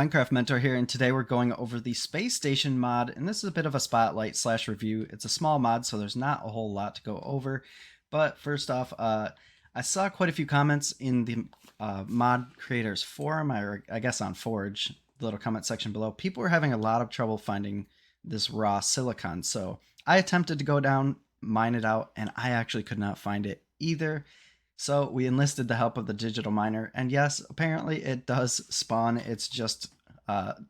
Minecraft Mentor here, and today we're going over the Space Station mod, and this is a bit of a spotlight slash review. It's a small mod, so there's not a whole lot to go over. But first off, I saw quite a few comments in the mod creators forum, or I guess on Forge, the little comment section below. People were having a lot of trouble finding this raw silicon, so I attempted to go down, mine it out, and I actually could not find it either. So we enlisted the help of the digital miner, and yes, apparently it does spawn. It's just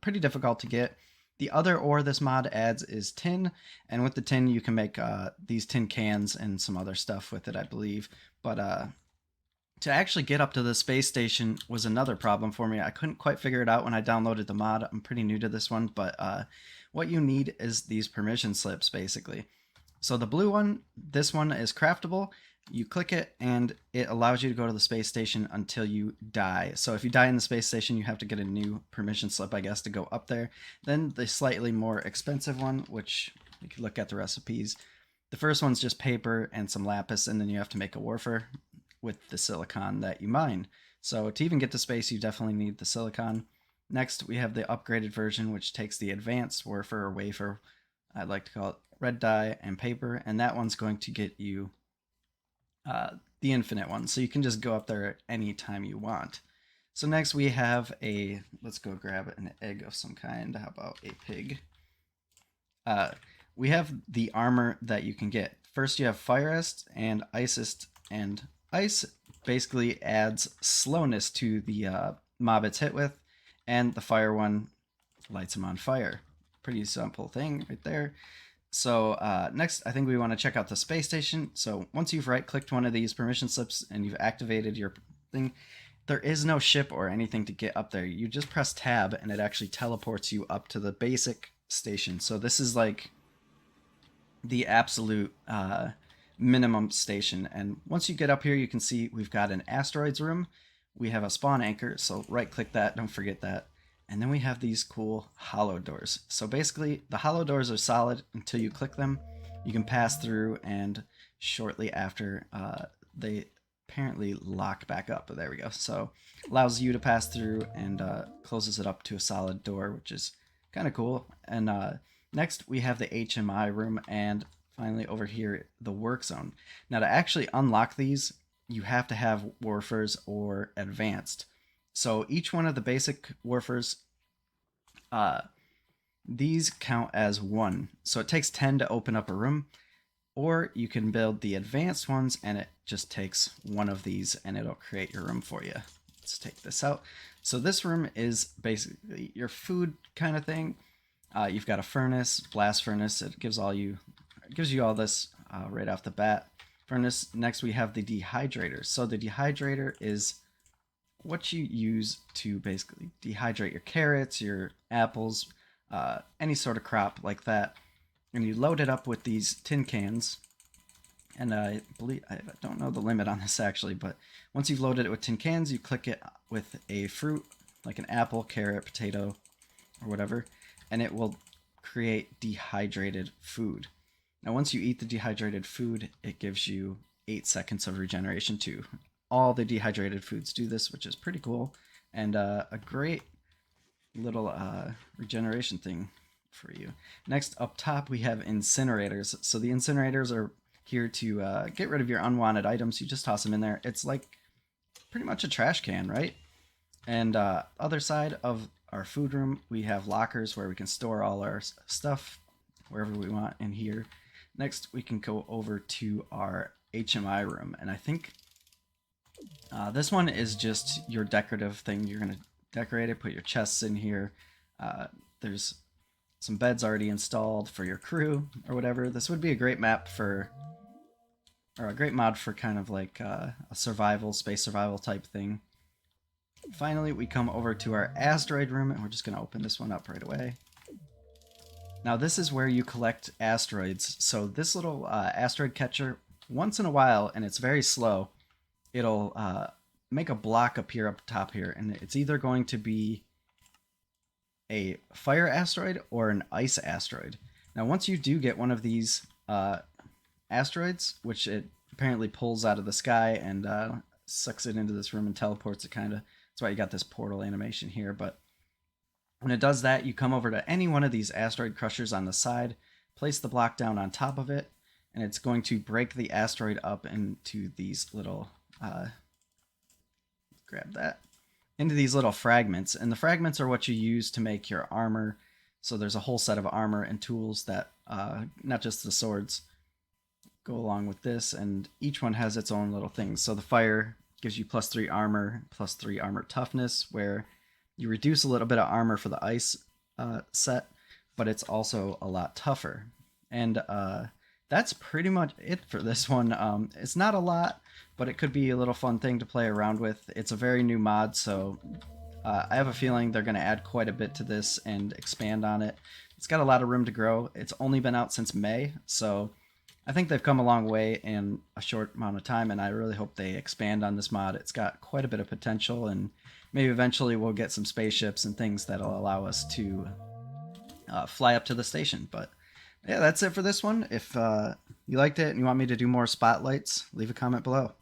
pretty difficult to get. The other ore this mod adds is tin, and with the tin you can make these tin cans and some other stuff with it, I believe. But to actually get up to the space station was another problem for me. I couldn't quite figure it out when I downloaded the mod. I'm pretty new to this one, but what you need is these permission slips, basically. So the blue one, this one is craftable. You click it and it allows you to go to the space station until you die. So if you die in the space station, you have to get a new permission slip, I guess, to go up there. Then the slightly more expensive one, which you can look at the recipes. The first one's just paper and some lapis, and then you have to make a wafer with the silicon that you mine. So to even get to space, you definitely need the silicon. Next, we have the upgraded version, which takes the advanced wafer or wafer, I'd like to call it, red dye and paper, and that one's going to get you the infinite one, so you can just go up there anytime you want. So next we have let's go grab an egg of some kind. How about a pig? We have the armor that you can get. First you have Firest and Icest, and Ice basically adds slowness to the mob it's hit with, and the fire one lights him on fire. Pretty simple thing right there. So next, I think we want to check out the space station. So once you've right-clicked one of these permission slips and you've activated your thing, there is no ship or anything to get up there. You just press tab and it actually teleports you up to the basic station. So this is like the absolute minimum station. And once you get up here, you can see we've got an asteroids room. We have a spawn anchor, so right-click that, don't forget that. And then we have these cool hollow doors. So basically, the hollow doors are solid until you click them. You can pass through, and shortly after, they apparently lock back up. But there we go. So allows you to pass through and closes it up to a solid door, which is kind of cool. And next, we have the HMI room, and finally over here, the work zone. Now to actually unlock these, you have to have Warfers or Advanced. So each one of the basic warfers, these count as 1. So it takes 10 to open up a room, or you can build the advanced ones and it just takes one of these and it'll create your room for you. Let's take this out. So this room is basically your food kind of thing. You've got a furnace, blast furnace. It gives you all this right off the bat. Furnace. Next we have the dehydrator. So the dehydrator is what you use to basically dehydrate your carrots, your apples, any sort of crop like that. And you load it up with these tin cans. And I don't know the limit on this actually, but once you've loaded it with tin cans, you click it with a fruit, like an apple, carrot, potato, or whatever, and it will create dehydrated food. Now once you eat the dehydrated food, it gives you 8 seconds of regeneration too. All the dehydrated foods do this, which is pretty cool, and a great little regeneration thing for you. Next, up top, we have incinerators. So the incinerators are here to get rid of your unwanted items. You just toss them in there. It's like pretty much a trash can, right? And other side of our food room, we have lockers where we can store all our stuff wherever we want in here. Next, we can go over to our HMI room, and I think this one is just your decorative thing. You're going to decorate it, put your chests in here. There's some beds already installed for your crew or whatever. This would be a great or a great mod for kind of like a space survival type thing. Finally, we come over to our asteroid room, and we're just going to open this one up right away. Now this is where you collect asteroids. So this little asteroid catcher, once in a while, and it's very slow, it'll make a block appear up top here, and it's either going to be a fire asteroid or an ice asteroid. Now once you do get one of these asteroids, which it apparently pulls out of the sky and sucks it into this room and teleports it, kind of. That's why you got this portal animation here. But When it does that, you come over to any one of these asteroid crushers on the side, place the block down on top of it, and it's going to break the asteroid up into these little, grab that, into these little fragments. And the fragments are what you use to make your armor. So there's a whole set of armor and tools that, not just the swords, go along with this, and each one has its own little things. So the fire gives you +3 armor, +3 armor toughness, where you reduce a little bit of armor for the ice set, but it's also a lot tougher. And that's pretty much it for this one. It's not a lot, but it could be a little fun thing to play around with. It's a very new mod, so I have a feeling they're going to add quite a bit to this and expand on it. It's got a lot of room to grow. It's only been out since May, so I think they've come a long way in a short amount of time, and I really hope they expand on this mod. It's got quite a bit of potential, and maybe eventually we'll get some spaceships and things that'll allow us to fly up to the station. But yeah, that's it for this one. If you liked it and you want me to do more spotlights, leave a comment below.